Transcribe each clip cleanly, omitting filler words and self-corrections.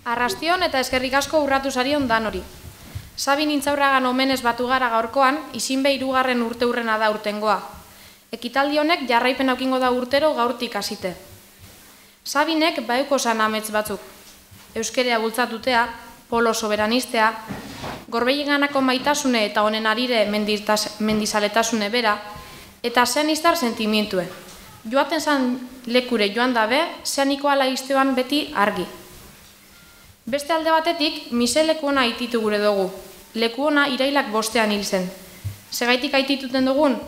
Arrastion eta eskerrik asko urratu zarion dan hori. Sabin Intxaurragan omenez batu gara gaurkoan, izinbe 3. urteurrena da urtengoa. Ekitaldi honek jarraipen aukingo da urtero gaurtik hasite. Sabinek bauko zan amets batzuk. Euskerea bultzatutea, polo soberanistea, gorbeiganako maitasune eta honen arire mendizaletasune bera, eta zean iztar sentimentue. Joaten zan lekure joan dabe, zeaniko ala izteoan beti argi. Beste alde batetik, mise lekuona aititu gure dugu. Lekuona irailak 5 hil zen. Segaitik aitituten dugun,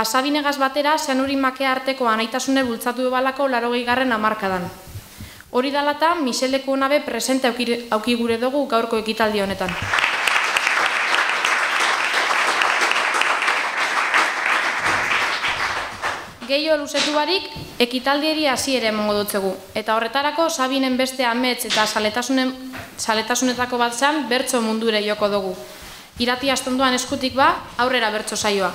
Sabinegaz batera zeanurin makea arteko anaitasune bultzatu dubalako 80. hamarkadan. Hori dalata, mise lekuona be presente auki gure dugu gaurko ekitaldi honetan. Gehio luzetu barik, ekitaldieri hasiera emango dutzegu, eta horretarako Sabinen beste amets eta saletasunetako bat zan bertso mundure joko dugu. Irati astonduan eskutik ba, aurrera bertso saioa.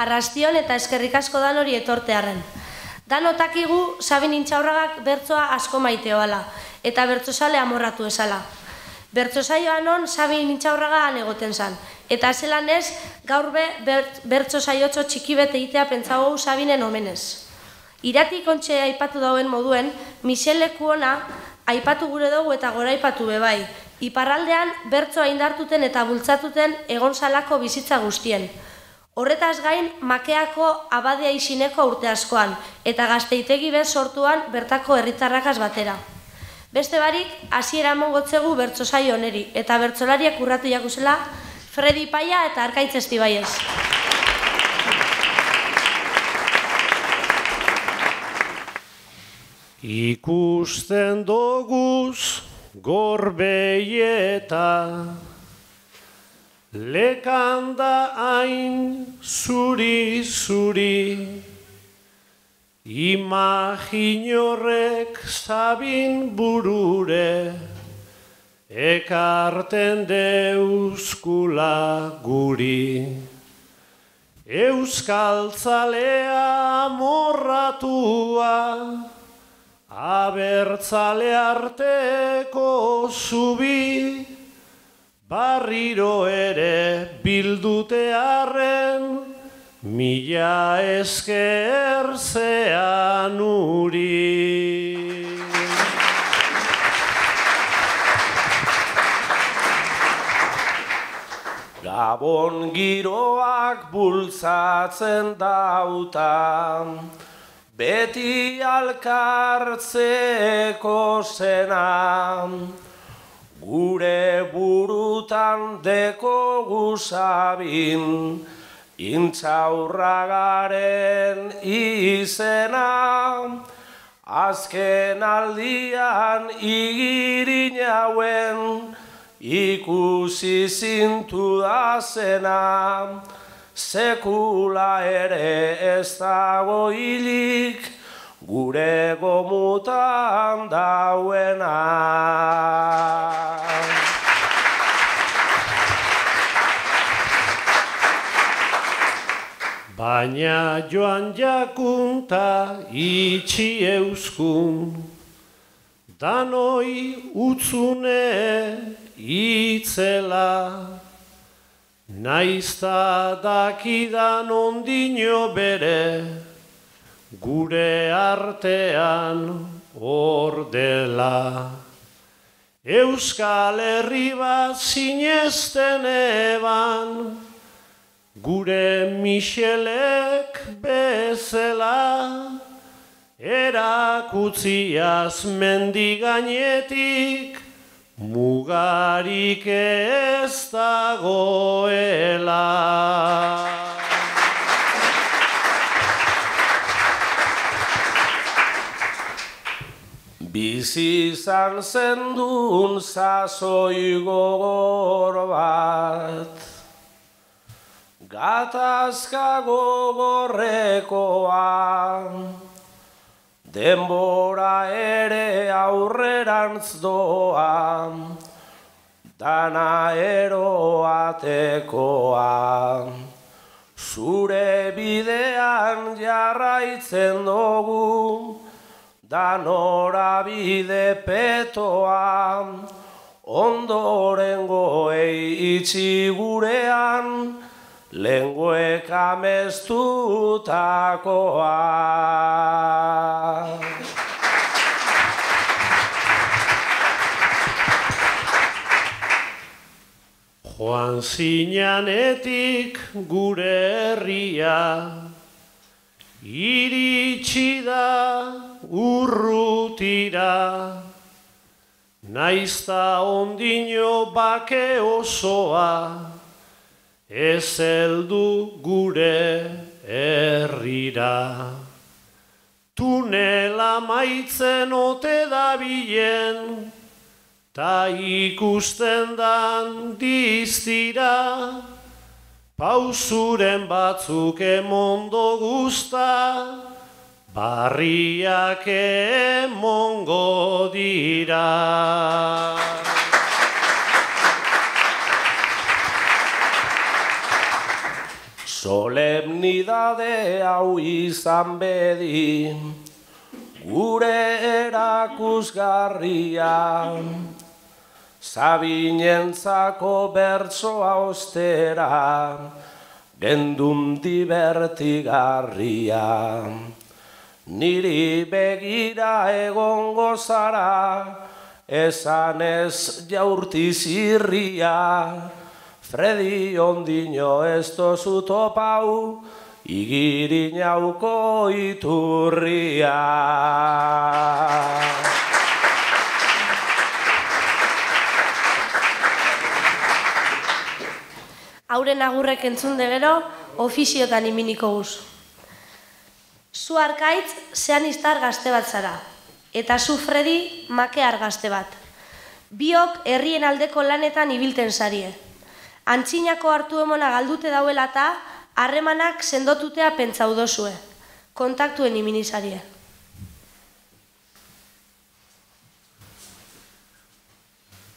Arrastion eta eskerrik asko dan hori etortearren. Dan otakigu Sabin Intxaurragak bertsoa asko maiteoala, eta bertsozale amorratu esala. Bertso saioan on Sabin Intxaurragan egoten zan, eta zelan ez gaur be bertso saiotxo txiki bete itea pentsagou Sabinen omenez. Irati kontxe aipatu dauen moduen, Michel Lekuona aipatu gure dugu eta gora aipatu bebai. Iparraldean bertsoa indartuten eta bultzatuten egon salako bizitza guztien. Horretaz gain, Makeako abadea izineko urte askoan, eta Gazteitegi bez sortuan bertako herritarrakaz batera. Beste barik, hasiera emangotzegu bertso saio oneri, eta bertsolariak urratu jakuzela Fredi Paia eta Arkaitz Estibaiez. Ikusten doguz gorbeieta, lekanda hain zuri-zuri, imaginorrek Sabin burure, ekarten deuzkula guri. Euskaltzalea morratua, abertzale arteko zubi, barriro ere bildutearren, mila esker zean uri. Gabon giroak bultzatzen dautan, beti alkartzeko zena, gure burutan dekogu Sabin, Intxaurragaren izena, azken aldian igirin hauen, ikusi zintu da zena, sekula ere ez dago hilik, gure gomutan dauena. Baina joan jakunta itxi euskun, danoi utzune itzela, naizta dakidan ondino bere, gure artean ordela. Euskal Herri bat sinesten eban, gure Michelek bezala, erakutziaz mendigainetik, mugarik ez dagoela. Bizi izan zendun sasoi gogor bat, gatazka gogorrekoa, denbora ere aurrerantz doa, dana eroatekoa. Zure bidean jarra amaitzen dugu, da norabide petoa, ondorengoei itxi gurean, lenguek amestutakoa. Joan zinanetik gure herria, iritsi da urrutira, naizta ondino bake osoa, ez heldu gure herrira. Tunela maitzen ote dabilen, ta ikusten dan diztira, pausuren batzuk emondo guzta, barriak emongo dira. Solemnidade hau izan bedi, gure erakusgarria, Sabinentzako bertsoa ostera, gendun divertigarria. Niri begira egongo zara, esanez jaurti zirria, Fredi ondino ez tozu topau, igirinauko iturria. Hauren agurrek entzunde gero, ofiziotan iminiko guz. Zu Arkaitz zean iztar gazte bat zara, eta zu Fredi makear gazte bat. Biok herrien aldeko lanetan ibilten zarie. Antzinako hartu emona galdute dauela eta harremanak sendotutea pentsau dozue. Kontaktuen iminizarie.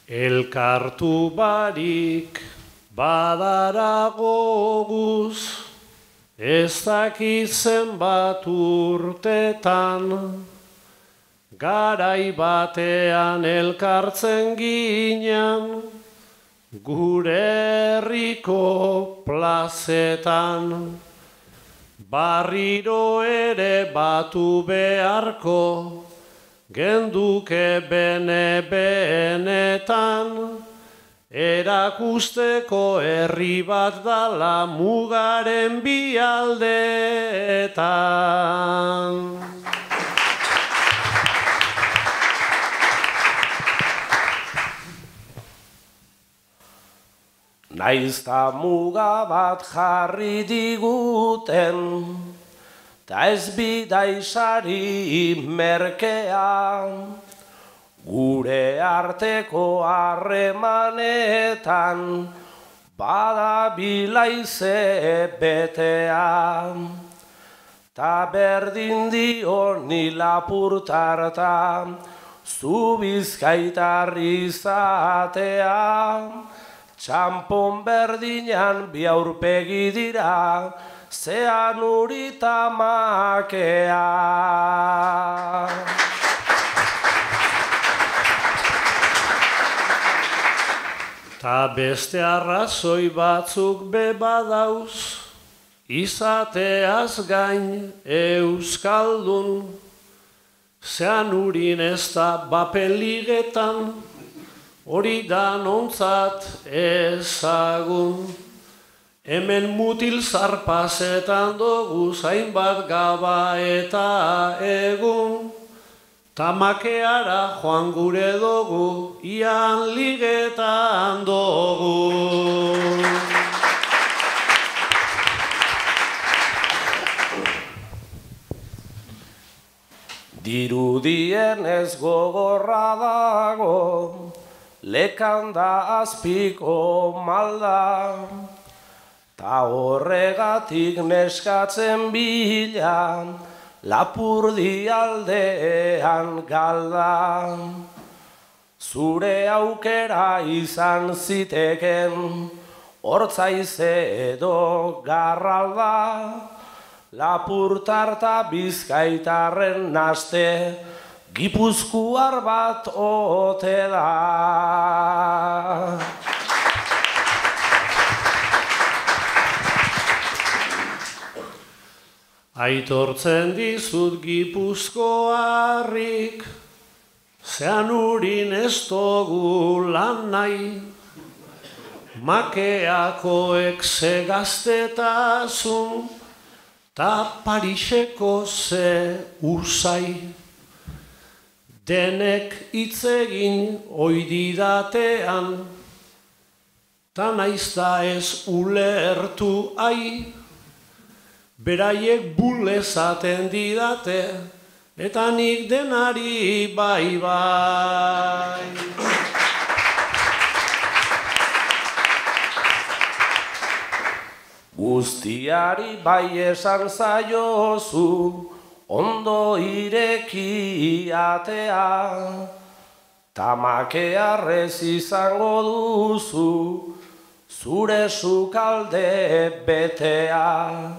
Elkartu barik badarago guz, ez dakit zenbat urtetan, garai batean elkartzen ginen, gure herriko plazetan. Barriro ere batu beharko, genduke bene-benetan, erakusteko herri bat dala mugaren bi aldeetan. Naizta muga bat jarri diguten, ta ez bidaisari merkea, gure arteko harremanetan, bada bilaize betea. Ta berdin dio ni lapurtarta, zu bizkaitar izatea, txampon berdinan bi aurpegi dira, zean urita makea. Ta beste arrazoi batzuk bebadauz, izateaz gain euskaldun, zean urin ez da bapeligetan, hori da nontzat ezagun. Hemen mutil zarpazetan dugu zainbat gaba eta egun, tamakeara joan gure dugu, ian ligetan dugu. Dirudien ez gogorra dago, lekanda azpiko malda, ta horregatik neskatzen bila, Lapurdi aldean galda. Zure aukera izan ziteken, hortzaize edo garralda, Lapurtar ta bizkaitarren naste, gipuzkoar bat ote da. Aitortzen dizut gipuzkoarrik, zean urin ez dugu lan nahi, makeakoek ze gaztetasun, ta Pariseko ze usai. Denek hitz egin oididatean, ta naizta ez ulertu ai, beraiek bulezaten didate, eta nik denari bai bai. Guztiari bai esan zaiozu, ondo ireki atea, tamakearrez izango duzu, zure sukalde betea.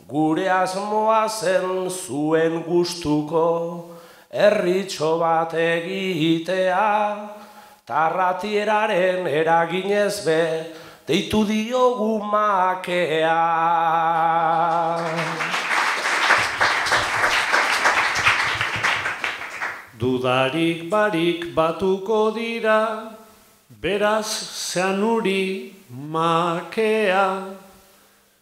Gure asmoa zen zuen gustuko, herritxo bat egitea, tarratieraren eraginez be, deitu diogu makea. Dudarik barik batuko dira, beraz zean uri makea.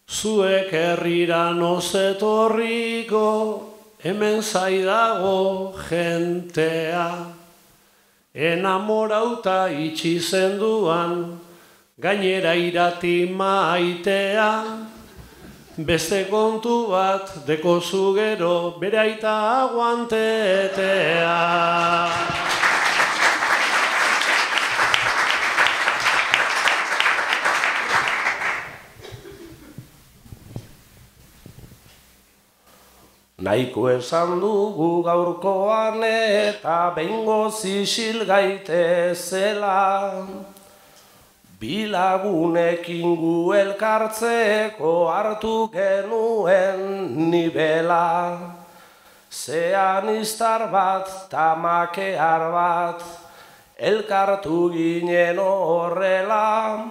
Zuek herrira nozetorriko, hemen zaidago jentea. Enamorauta itxi zenduan, gainera irati maitea. Beste kontu bat dekozu gero, bere aita aguantetea. Nahiko esan dugu gaurkoan eta behingoz isil gaitezela. Bilagunekin gu elkartzeko hartu genuen nibela. Zean iztar bat, tamakear bat, elkartu ginen horrela.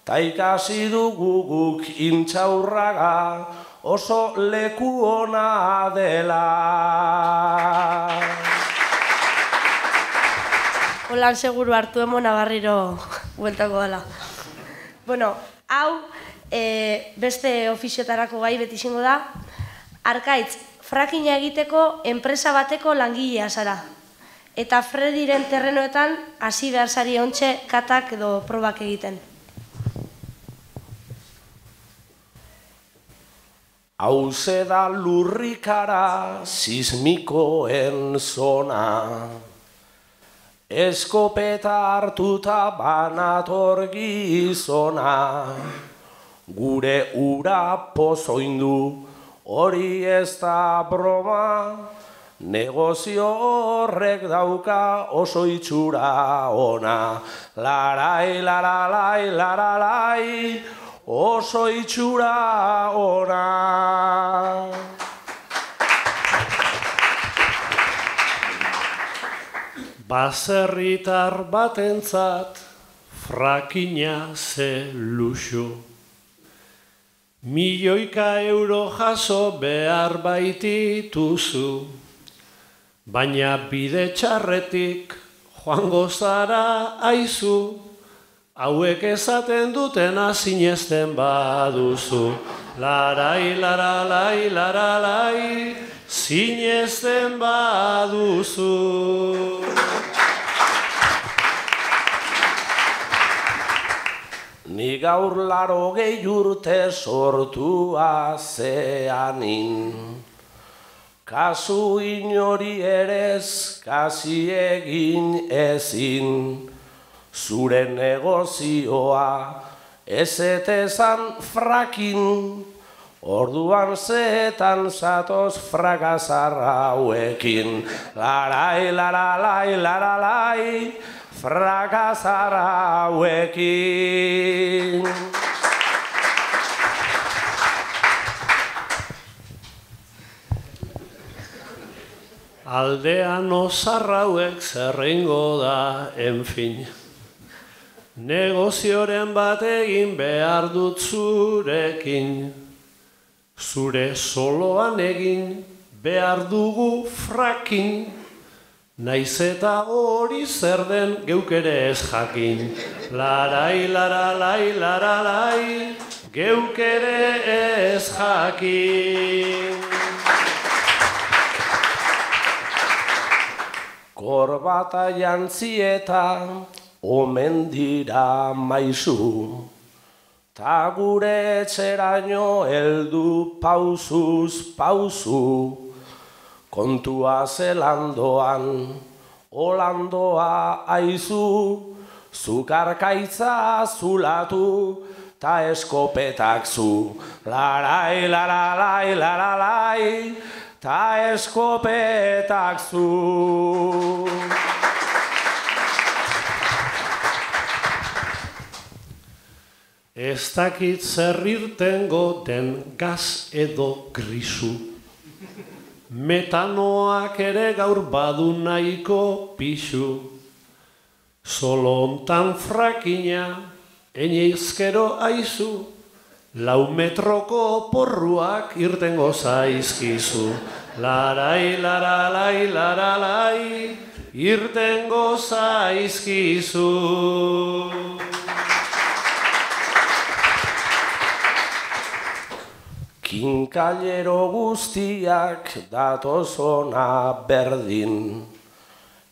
Ta ikasi dugu guk Intxaurraga, oso leku ona dela. Holan seguru hartu emona barriro bueltako dela. Bueno, hau beste ofiziotarako gai beti izango da. Arkaitz, frackinga egiteko enpresa bateko langilea zara. Eta Frediren terrenoetan hasi behar zari ontxe katak edo probak egiten. Hauze da lurrikara sismikoen zona, eskopeta hartuta banator gizona, gure ura pozoindu hori ez da broma, negozio horrek dauka oso itxura ona, larai, laralai, laralai, oso itxura ona. Baserritar batentzat frackinga ze luxu. Milioika euro jaso behar baitituzu, baina bide txarretik joango zara aizu. Hauek esaten dutena sinesten baduzu. Larai, laralai, laralai, sinesten baduzu. Ni gaur 80 urte sortua zeanin, kasu inori erez kasi egin ezin. Zure negozioa ezetezan frakin, orduan zeetan zatoz frakasarra hauekin. Larai, laralai, laralai, frakasarra hauekin. Aldean osarrauek zerreingo da, enfin. Negozioren bat egin behar dut zurekin. Zure soloan egin behar dugu frakin. Naiz eta hori zer den geuk ere ez jakin. Larai, laralai, laralai, geuk ere ez jakin. Korbata jantzi eta omen dira maizu, ta gure etxeraino heldu pausuz pauzu, kontua zelandoan, holandoa aizu, zukarkaitza zulatu, ta eskopetak zu, larai, laralai, laralai, ta eskopetak zu. Ez dakit zer irtengo den gaz edo grisu. Metanoak ere gaur badu nahiko pixu. Solo hontan frakina, eneizkero aizu. 4 metroko porruak irtengo zaizkizu. Larai, laralai, laralai, irtengo zaizkizu. Kinkailero guztiak datoz ona berdin,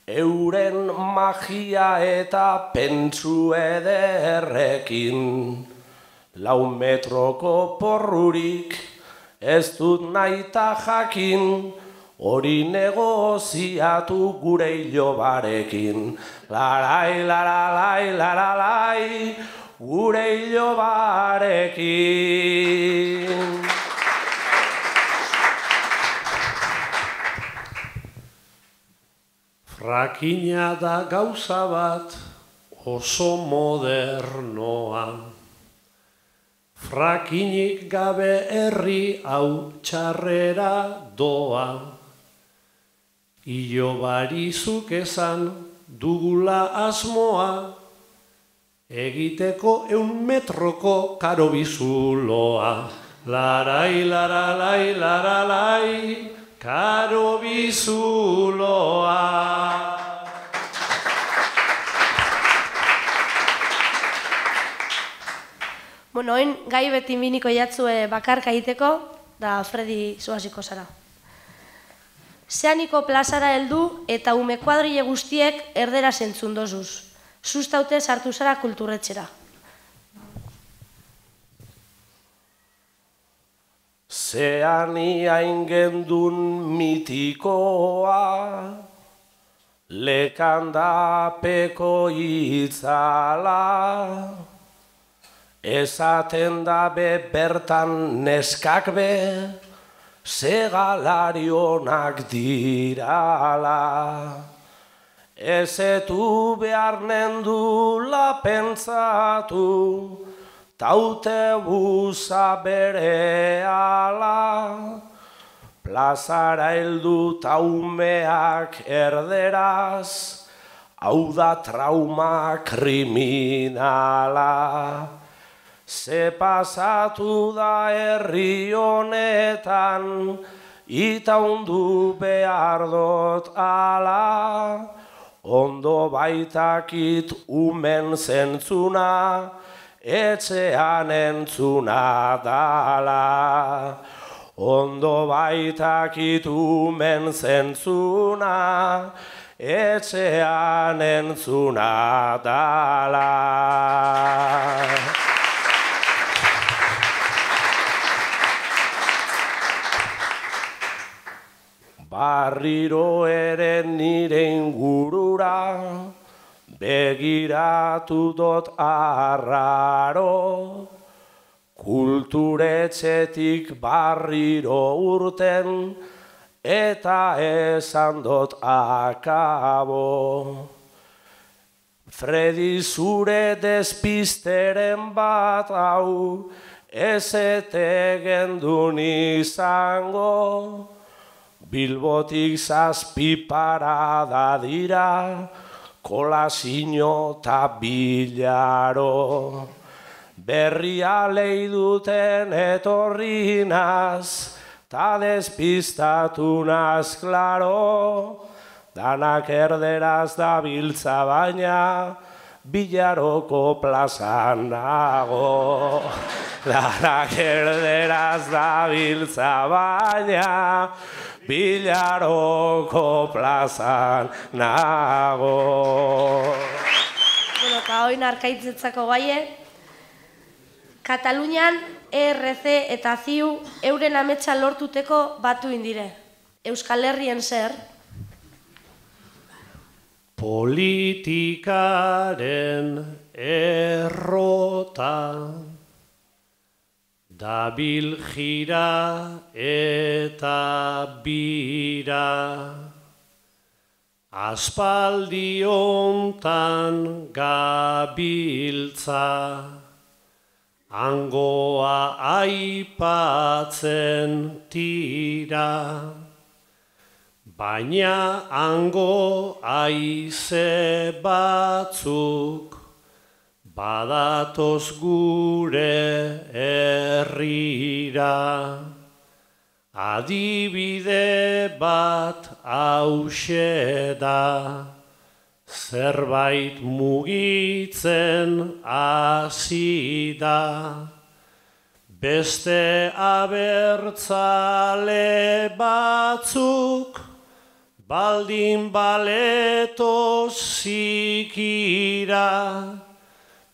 euren magia eta pentsu ederrekin. 4 metroko porrurik ez dut naita jakin, hori negoziatu gure ilobarekin. Larai, laralai, laralai, gure ilobarekin. Frakina da gauza bat oso modernoa. Frakinik gabe herri hau txarrera doa. Ilobarizuk esan dugula asmoa, egiteko 1 metroko karobizuloa. Larai, laralai, laralai, karobizuloa. Bueno, oin gai beti miniko jatzue bakarka egiteko, da Fredi zuaziko zara. Zeaniko plazara heldu eta ume kuadrile guztiek erdera zentzun dozuz. Sustaute sartu zara kulturretxera. Zeani hain gendun mitikoa, lekandapeko itzala, esaten da be bertan neskak be, segalarionak dirala. Ezetu behar nendula pentsatu, taute buza bere ala. Plazara heldu taumeak erderaz, hau da trauma kriminala. Ze pasatu da herri honetan, itaundu behar dut ala. Ondo baitakit umen zentzuna, etxean entzuna dala. Ondo baitakit umen zentzuna, etxean entzuna dala. Barriro ere nire ingurura, begiratu dut arraro, kulturetxetik barriro urten, eta esan dut akabo. Fredi zure despisteren bat hau, ez ete gendun izango, Bilbotik 7 parada dira, Kolasino ta Bilaro. Berria leiduten etorri naz, ta despistatu naz, klaro. Danak erderaz dabiltza baina, Bilaroko plazan nago. Danak erderaz dabiltza baina, Bilaroko plazan nago. Bueno, eta hoin arkaitzetzako gaie, Katalunian ERC eta ZIU euren ametsa lortuteko batu indire. Euskal Herrien zer? Politikaren errota, dabil jira eta bira, aspaldi hontan gabiltza, hangoa aipatzen tira. Baina hango aize batzuk badatoz gure herrira. Adibide bat hauxe da, zerbait mugitzen hasi da. Beste abertzale batzuk baldin baleto zikira,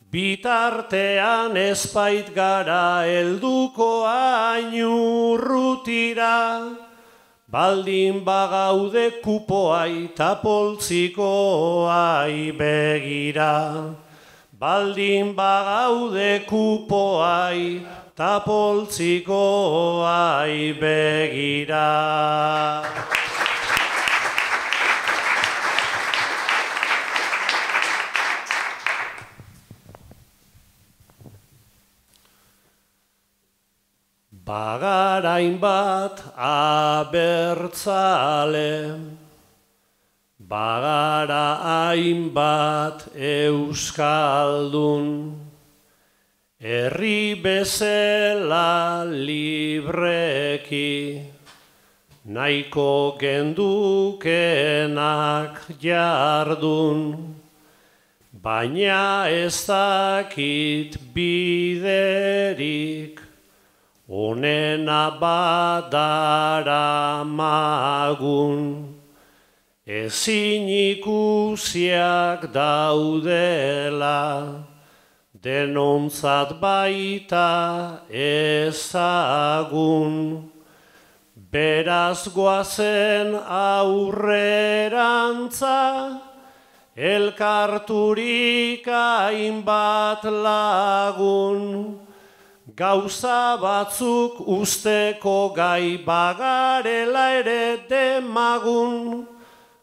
bitartean ezbait gara helduko hain urrutira, baldin bagaude kupoai ta poltsikoai begira, baldin bagaude kupoai ta poltsikoai begira. Bagarain bat abertzale, bagara hainbat euskaldun, herri bezala libreki, nahiko gendukenak jardun, baina ez dakit biderik, onena badara magun, ezin ikusiak daudela, denontzat baita ezagun. Beraz goazen aurrerantza, elkarturik hainbat lagun, gauza batzuk usteko gai bagarela ere demagun,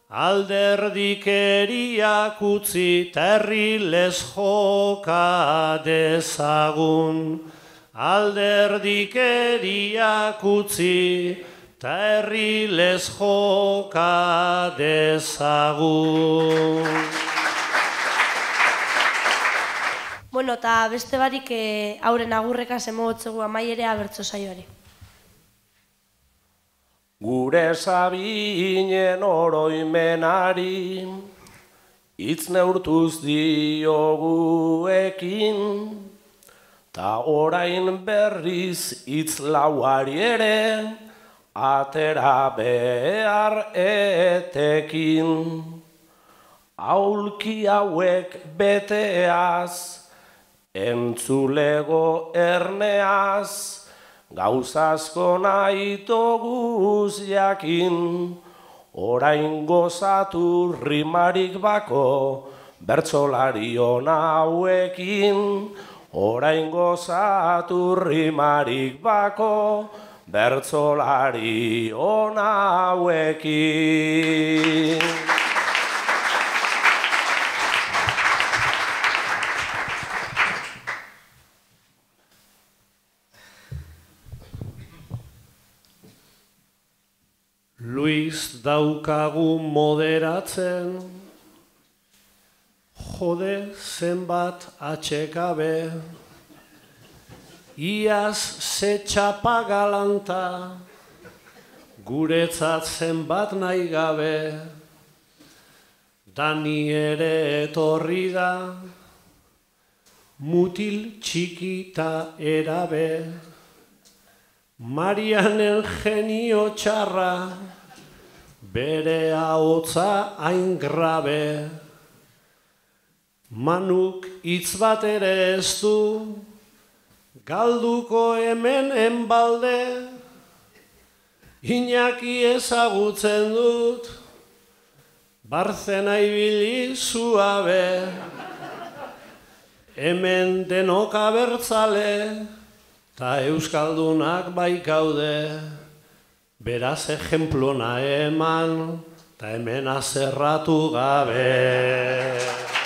alderdikeriak utzi terri lez joka dezagun, alderdikeriak utzi terri lez joka dezagun. Bueno, eta beste barik hauren agurreka zemogotzegu amaierea abertzo saioari. Gure Sabinen oroimenari, hitz neurtuz diogu ekin, ta orain berriz hitz lauari ere, atera behar etekin. Aulki hauek beteaz, entzulego erneaz, gauzazko nahitoguz jakin, orain gozatu rimarik bako, bertsolari ona hauekin, orain gozatu rimarik bako, bertsolari ona hauekin. Luis daukagu moderatzen, jode zenbat atxekabe, iaz ze txapa galanta, guretzat zenbat nahi gabe, Dani ere etorri da, mutil txikita erabe, Marianen genio txarra, bere ahotsa hain grabe, Manuk hitz bat ere ez du, galduko hemen enbalde, Iñaki ezagutzen dut, Barzena ibili zuabe, hemen denok abertzale, ta euskaldunak baikaude, beraz ejemplona eman, ta hemen azerratu gabe.